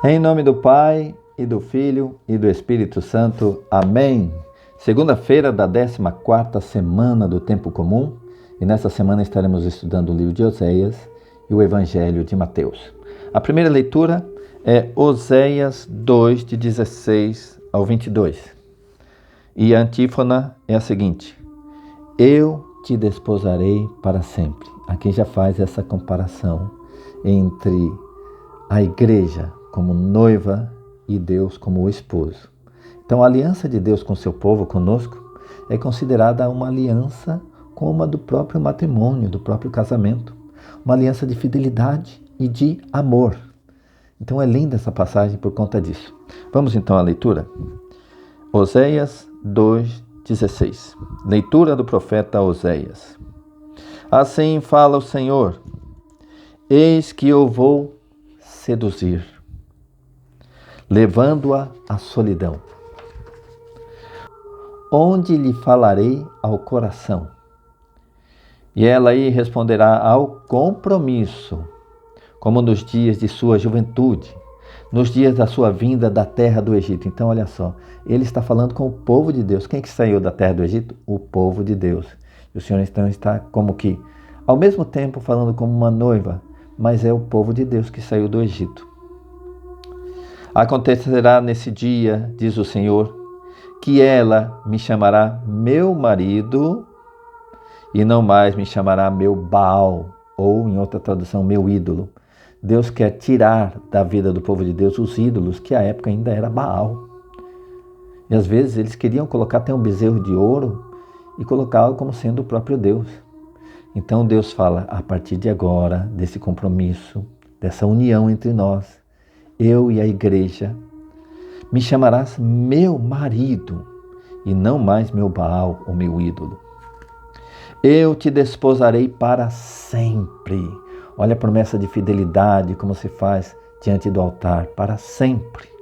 Em nome do Pai, e do Filho, e do Espírito Santo. Amém. Segunda-feira da 14ª semana do Tempo Comum, e nessa semana estaremos estudando o livro de Oséias e o Evangelho de Mateus. A primeira leitura é Oséias 2, de 16 ao 22. E a antífona é a seguinte: Eu te desposarei para sempre. Aqui já faz essa comparação entre a igreja como noiva e Deus como o esposo. Então, a aliança de Deus com seu povo, conosco, é considerada uma aliança como a do próprio matrimônio, do próprio casamento. Uma aliança de fidelidade e de amor. Então, é linda essa passagem por conta disso. Vamos então à leitura? Oséias 2:16. Leitura do profeta Oséias. Assim fala o Senhor: Eis que eu vou seduzir, levando-a à solidão, onde lhe falarei ao coração, e ela aí responderá ao compromisso, como nos dias de sua juventude, nos dias da sua vinda da terra do Egito. Então, olha só, ele está falando com o povo de Deus. Quem que saiu da terra do Egito? O povo de Deus. E o Senhor então está como que, ao mesmo tempo, falando como uma noiva, mas é o povo de Deus que saiu do Egito. Acontecerá nesse dia, diz o Senhor, que ela me chamará meu marido e não mais me chamará meu Baal, ou em outra tradução, meu ídolo. Deus quer tirar da vida do povo de Deus os ídolos, que à época ainda era Baal. E às vezes eles queriam colocar até um bezerro de ouro e colocá-lo como sendo o próprio Deus. Então Deus fala, a partir de agora, desse compromisso, dessa união entre nós, eu e a igreja, me chamarás meu marido e não mais meu Baal ou meu ídolo. Eu te desposarei para sempre. Olha a promessa de fidelidade, como se faz diante do altar, para sempre.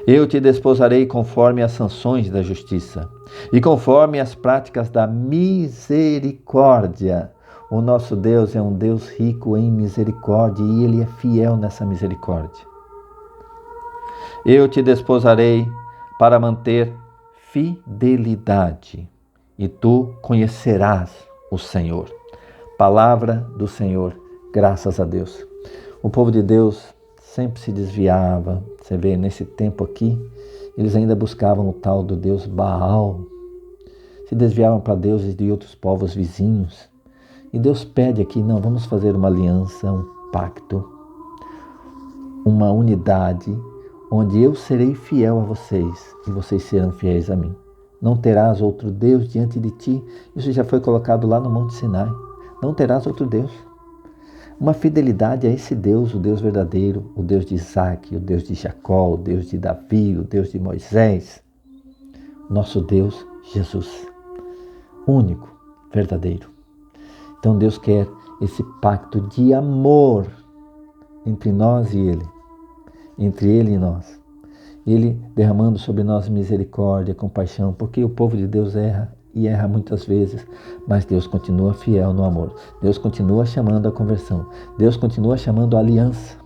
Eu te desposarei conforme as sanções da justiça e conforme as práticas da misericórdia. O nosso Deus é um Deus rico em misericórdia e Ele é fiel nessa misericórdia. Eu te desposarei para manter fidelidade e tu conhecerás o Senhor. Palavra do Senhor, graças a Deus. O povo de Deus sempre se desviava. Você vê, nesse tempo aqui, eles ainda buscavam o tal do Deus Baal. Se desviavam para deuses de outros povos vizinhos. E Deus pede aqui, não, vamos fazer uma aliança, um pacto, uma unidade, onde eu serei fiel a vocês e vocês serão fiéis a mim. Não terás outro Deus diante de ti. Isso já foi colocado lá no Monte Sinai. Não terás outro Deus. Uma fidelidade a esse Deus, o Deus verdadeiro, o Deus de Isaac, o Deus de Jacó, o Deus de Davi, o Deus de Moisés. Nosso Deus, Jesus. Único, verdadeiro. Então Deus quer esse pacto de amor entre nós e Ele. Entre Ele e nós. Ele derramando sobre nós misericórdia, compaixão, porque o povo de Deus erra. E erra muitas vezes, mas Deus continua fiel no amor. Deus continua chamando a conversão. Deus continua chamando a aliança.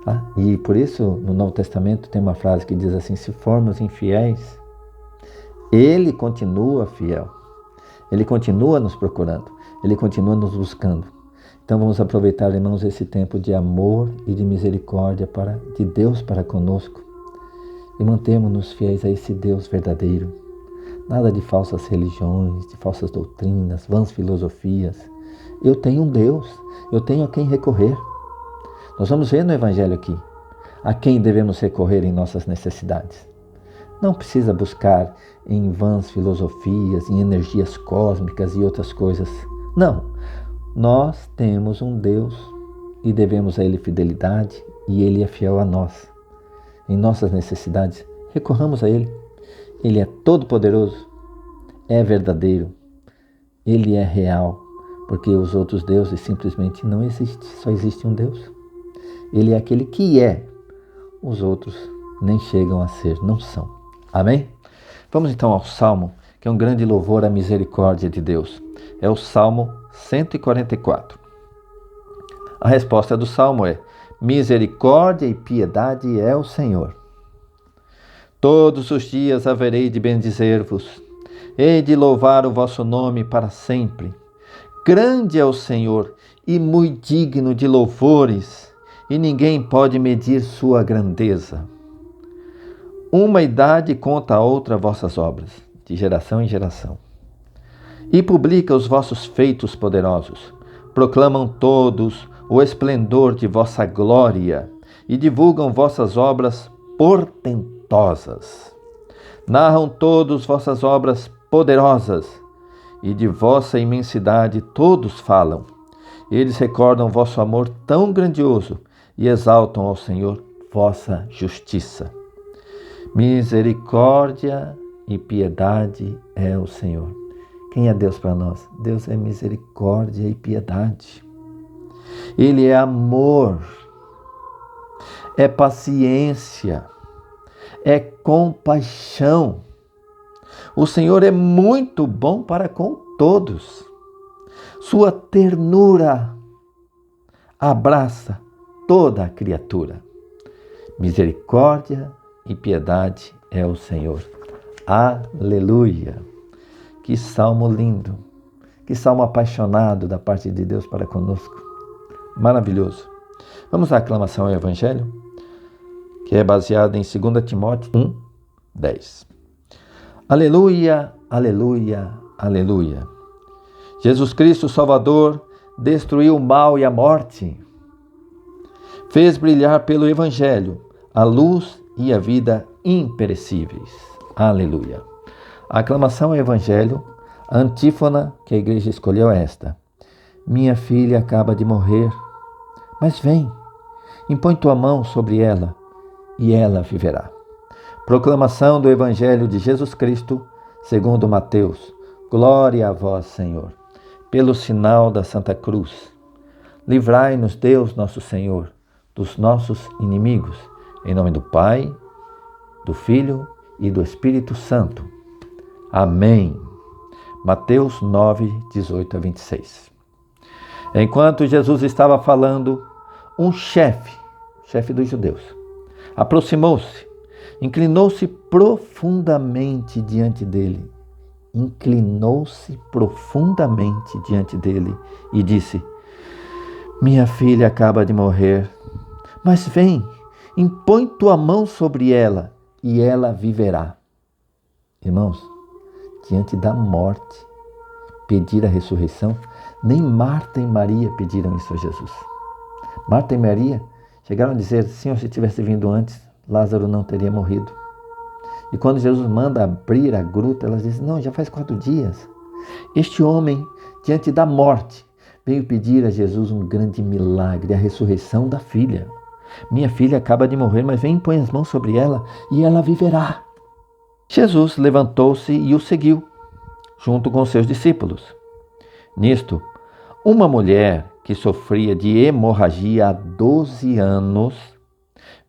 Tá? E por isso, no Novo Testamento, tem uma frase que diz assim: se formos infiéis, Ele continua fiel. Ele continua nos procurando. Ele continua nos buscando. Então vamos aproveitar, irmãos, esse tempo de amor e de misericórdia de Deus para conosco. E mantermos-nos fiéis a esse Deus verdadeiro. Nada de falsas religiões, de falsas doutrinas, vãs filosofias. Eu tenho um Deus, eu tenho a quem recorrer. Nós vamos ver no Evangelho aqui a quem devemos recorrer em nossas necessidades. Não precisa buscar em vãs filosofias, em energias cósmicas e outras coisas. Não, nós temos um Deus e devemos a Ele fidelidade e Ele é fiel a nós. Em nossas necessidades, recorramos a Ele. Ele é todo-poderoso, é verdadeiro, Ele é real, porque os outros deuses simplesmente não existem, só existe um Deus. Ele é aquele que é, os outros nem chegam a ser, não são. Amém? Vamos então ao Salmo, que é um grande louvor à misericórdia de Deus. É o Salmo 144. A resposta do Salmo é: Misericórdia e piedade é o Senhor. Todos os dias haverei de bendizer-vos. Hei de louvar o vosso nome para sempre. Grande é o Senhor e muito digno de louvores, e ninguém pode medir sua grandeza. Uma idade conta a outra vossas obras, de geração em geração. E publica os vossos feitos poderosos. Proclamam todos o esplendor de vossa glória e divulgam vossas obras portentosas. Narram todos vossas obras poderosas e de vossa imensidade todos falam. Eles recordam vosso amor tão grandioso e exaltam ao Senhor vossa justiça. Misericórdia e piedade é o Senhor. Quem é Deus para nós? Deus é misericórdia e piedade. Ele é amor, é paciência, é compaixão. O Senhor é muito bom para com todos. Sua ternura abraça toda a criatura. Misericórdia e piedade é o Senhor. Aleluia! Que salmo lindo! Que salmo apaixonado da parte de Deus para conosco. Maravilhoso. Vamos à aclamação ao Evangelho, que é baseada em 2 Timóteo 1:10. Aleluia, aleluia, aleluia. Jesus Cristo, Salvador, destruiu o mal e a morte. Fez brilhar pelo Evangelho a luz e a vida imperecíveis. Aleluia. A aclamação ao Evangelho, a antífona que a igreja escolheu é esta: minha filha acaba de morrer, mas vem, impõe tua mão sobre ela e ela viverá. Proclamação do Evangelho de Jesus Cristo, segundo Mateus. Glória a vós, Senhor. Pelo sinal da Santa Cruz, livrai-nos, Deus nosso Senhor, dos nossos inimigos. Em nome do Pai, do Filho e do Espírito Santo. Amém. Mateus 9:18-26. Enquanto Jesus estava falando, um chefe dos judeus, aproximou-se, inclinou-se profundamente diante dele. E disse: minha filha acaba de morrer, mas vem, impõe tua mão sobre ela e ela viverá. Irmãos, diante da morte, pedir a ressurreição, nem Marta e Maria pediram isso a Jesus. Marta e Maria chegaram a dizer: Senhor, se tivesse vindo antes, Lázaro não teria morrido. E quando Jesus manda abrir a gruta, elas dizem: não, já faz 4 dias. Este homem, diante da morte, veio pedir a Jesus um grande milagre, a ressurreição da filha. Minha filha acaba de morrer, mas vem e põe as mãos sobre ela e ela viverá. Jesus levantou-se e o seguiu, junto com seus discípulos. Nisto, uma mulher que sofria de hemorragia há 12 anos,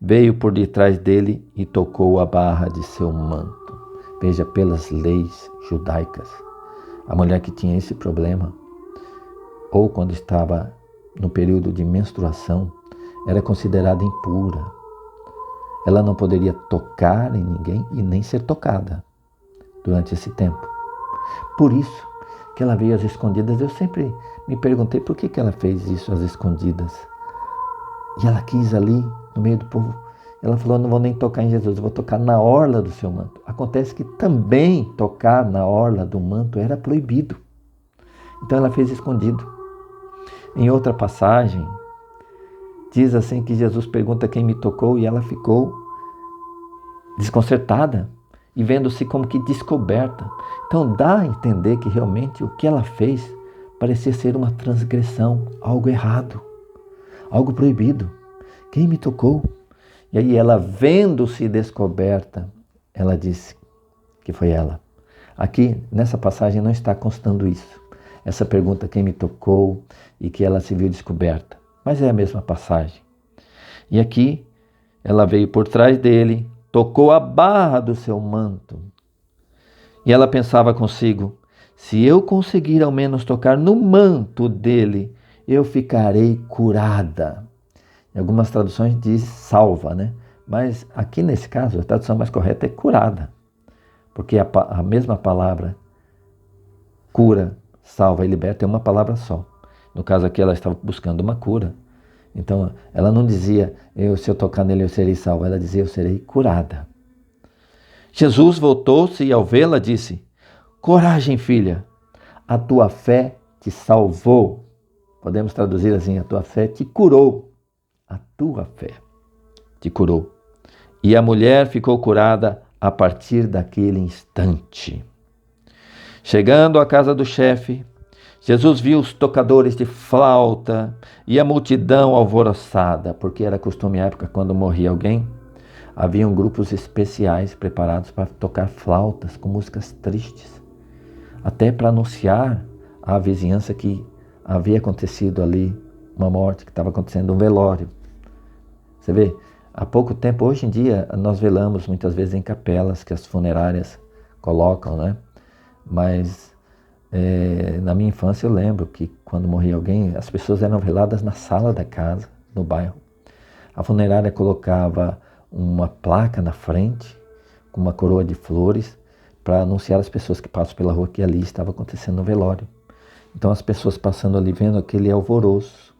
veio por detrás dele e tocou a barra de seu manto. Veja, pelas leis judaicas, a mulher que tinha esse problema, ou quando estava no período de menstruação, era considerada impura. Ela não poderia tocar em ninguém e nem ser tocada durante esse tempo. Por isso que ela veio às escondidas. Eu sempre me perguntei por que ela fez isso às escondidas. E ela quis ali, no meio do povo, ela falou: não vou nem tocar em Jesus, eu vou tocar na orla do seu manto. Acontece que também tocar na orla do manto era proibido. Então ela fez escondido. Em outra passagem, diz assim que Jesus pergunta quem me tocou e ela ficou desconcertada e vendo-se como que descoberta. Então dá a entender que realmente o que ela fez parecia ser uma transgressão, algo errado, algo proibido. Quem me tocou? E aí ela, vendo-se descoberta, ela disse que foi ela. Aqui nessa passagem não está constando isso. Essa pergunta, quem me tocou, e que ela se viu descoberta. Mas é a mesma passagem. E aqui ela veio por trás dele, tocou a barra do seu manto. E ela pensava consigo: se eu conseguir ao menos tocar no manto dele, eu ficarei curada. Em algumas traduções diz salva, né? Mas aqui nesse caso, a tradução mais correta é curada. Porque a mesma palavra cura, salva e liberta é uma palavra só. No caso aqui ela estava buscando uma cura. Então ela não dizia, se eu tocar nele eu serei salva. Ela dizia, eu serei curada. Jesus voltou-se e ao vê-la disse, coragem, filha, a tua fé te salvou. Podemos traduzir assim, a tua fé te curou. A tua fé te curou. E a mulher ficou curada a partir daquele instante. Chegando à casa do chefe, Jesus viu os tocadores de flauta e a multidão alvoroçada, porque era costume à época, quando morria alguém, haviam grupos especiais preparados para tocar flautas com músicas tristes, até para anunciar à vizinhança que havia acontecido ali uma morte, que estava acontecendo um velório. Você vê, há pouco tempo, hoje em dia, nós velamos muitas vezes em capelas que as funerárias colocam, né? Mas na minha infância eu lembro que quando morria alguém, as pessoas eram veladas na sala da casa, no bairro. A funerária colocava uma placa na frente, com uma coroa de flores, para anunciar às pessoas que passam pela rua que ali estava acontecendo um velório. Então as pessoas passando ali, vendo aquele alvoroço,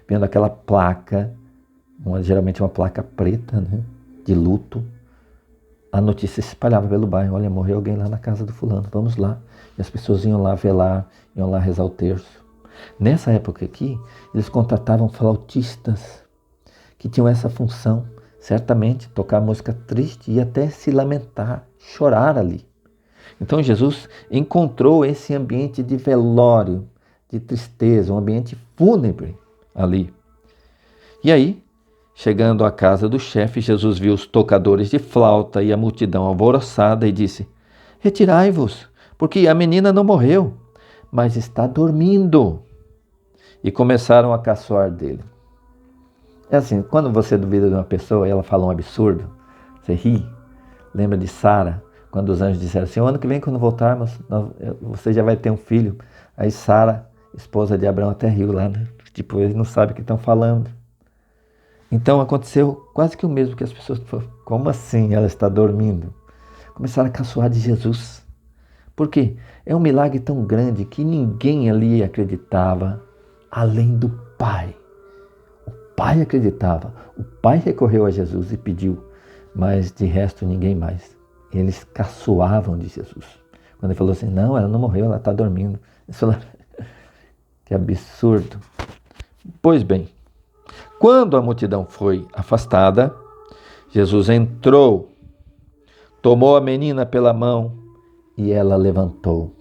vendo aquela placa, geralmente uma placa preta, né, de luto, a notícia se espalhava pelo bairro, olha, morreu alguém lá na casa do fulano, vamos lá. E as pessoas iam lá velar, iam lá rezar o terço. Nessa época aqui, eles contratavam flautistas que tinham essa função, certamente, tocar música triste e até se lamentar, chorar ali. Então Jesus encontrou esse ambiente de velório, de tristeza, um ambiente fúnebre ali. E aí, chegando à casa do chefe, Jesus viu os tocadores de flauta e a multidão alvoroçada e disse, retirai-vos, porque a menina não morreu, mas está dormindo. E começaram a caçoar dele. É assim, quando você duvida de uma pessoa e ela fala um absurdo, você ri. Lembra de Sara, quando os anjos disseram assim, o ano que vem quando voltarmos, você já vai ter um filho. Aí Sara, esposa de Abraão, até riu lá, né? Tipo, eles não sabem o que estão falando. Então aconteceu quase que o mesmo que as pessoas falaram, como assim ela está dormindo? Começaram a caçoar de Jesus. Por quê? É um milagre tão grande que ninguém ali acreditava, além do Pai. O Pai acreditava, o Pai recorreu a Jesus e pediu, mas de resto ninguém mais. Eles caçoavam de Jesus. Quando ele falou assim, não, ela não morreu, ela está dormindo. Eles falaram, que absurdo. Pois bem, quando a multidão foi afastada, Jesus entrou, tomou a menina pela mão e ela levantou.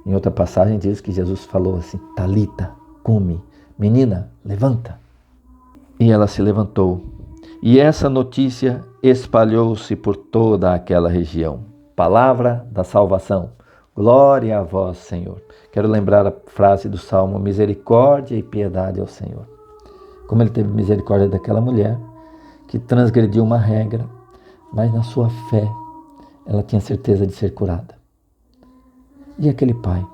Em outra passagem diz que Jesus falou assim, Talita, cumi, menina, levanta. E ela se levantou. E essa notícia espalhou-se por toda aquela região. Palavra da salvação. Glória a vós, Senhor. Quero lembrar a frase do Salmo, misericórdia e piedade ao Senhor. Como ele teve misericórdia daquela mulher que transgrediu uma regra, mas na sua fé ela tinha certeza de ser curada. E aquele pai?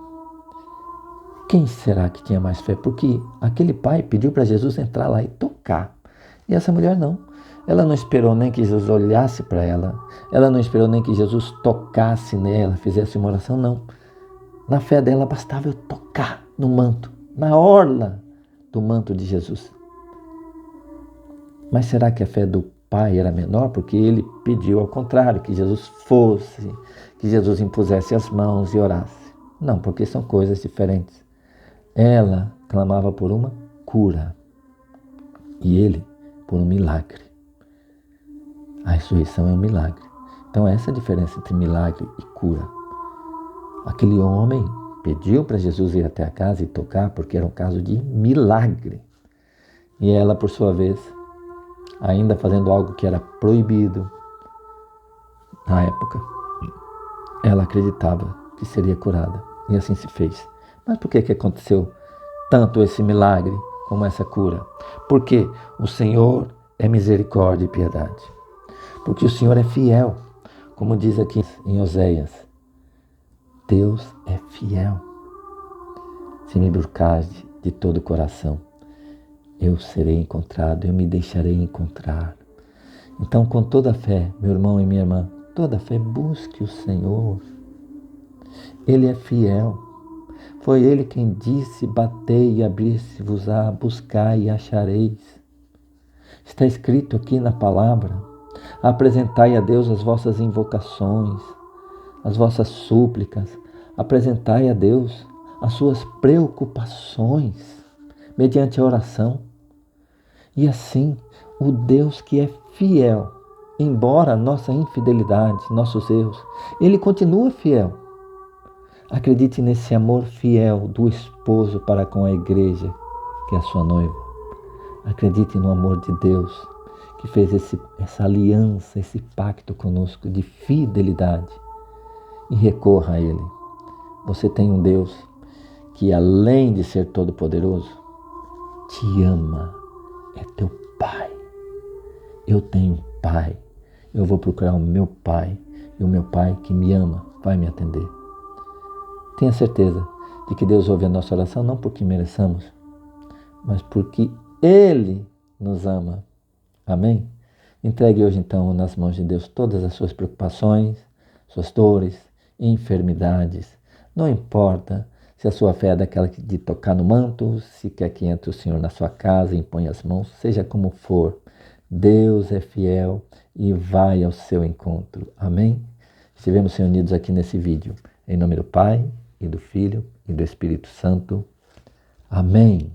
Quem será que tinha mais fé? Porque aquele pai pediu para Jesus entrar lá e tocar. E essa mulher não. Ela não esperou nem que Jesus olhasse para ela. Ela não esperou nem que Jesus tocasse nela, fizesse uma oração, não. Na fé dela bastava eu tocar no manto, na orla do manto de Jesus. Mas será que a fé do pai era menor? Porque ele pediu ao contrário, que Jesus fosse, que Jesus impusesse as mãos e orasse. Não, porque são coisas diferentes. Ela clamava por uma cura e ele por um milagre. A ressurreição é um milagre. Então essa é a diferença entre milagre e cura. Aquele homem pediu para Jesus ir até a casa e tocar porque era um caso de milagre. E ela, por sua vez, ainda fazendo algo que era proibido na época, ela acreditava que seria curada. E assim se fez. Mas por que aconteceu tanto esse milagre como essa cura? Porque o Senhor é misericórdia e piedade. Porque o Senhor é fiel. Como diz aqui em Oséias, Deus é fiel. Se me buscares de todo o coração. eu serei encontrado, eu me deixarei encontrar. Então, com toda a fé, meu irmão e minha irmã, toda a fé, busque o Senhor. Ele é fiel. Foi Ele quem disse: batei e abrir-se-vos-á, buscai e achareis. Está escrito aqui na palavra: apresentai a Deus as vossas invocações, as vossas súplicas, apresentai a Deus as suas preocupações, mediante a oração. E assim, o Deus que é fiel, embora nossa infidelidade, nossos erros, Ele continua fiel. Acredite nesse amor fiel do esposo para com a igreja, que é a sua noiva. Acredite no amor de Deus, que fez essa aliança, esse pacto conosco de fidelidade. E recorra a Ele. Você tem um Deus que, além de ser todo-poderoso, te ama. É teu Pai. Eu tenho um Pai. Eu vou procurar o meu Pai. E o meu Pai que me ama vai me atender. Tenha certeza de que Deus ouve a nossa oração não porque mereçamos, mas porque Ele nos ama. Amém? Entregue hoje então nas mãos de Deus todas as suas preocupações, suas dores, enfermidades. Não importa se a sua fé é daquela de tocar no manto, se quer que entre o Senhor na sua casa e impõe as mãos, seja como for. Deus é fiel e vai ao seu encontro. Amém? Estivemos reunidos aqui nesse vídeo. Em nome do Pai, e do Filho, e do Espírito Santo. Amém.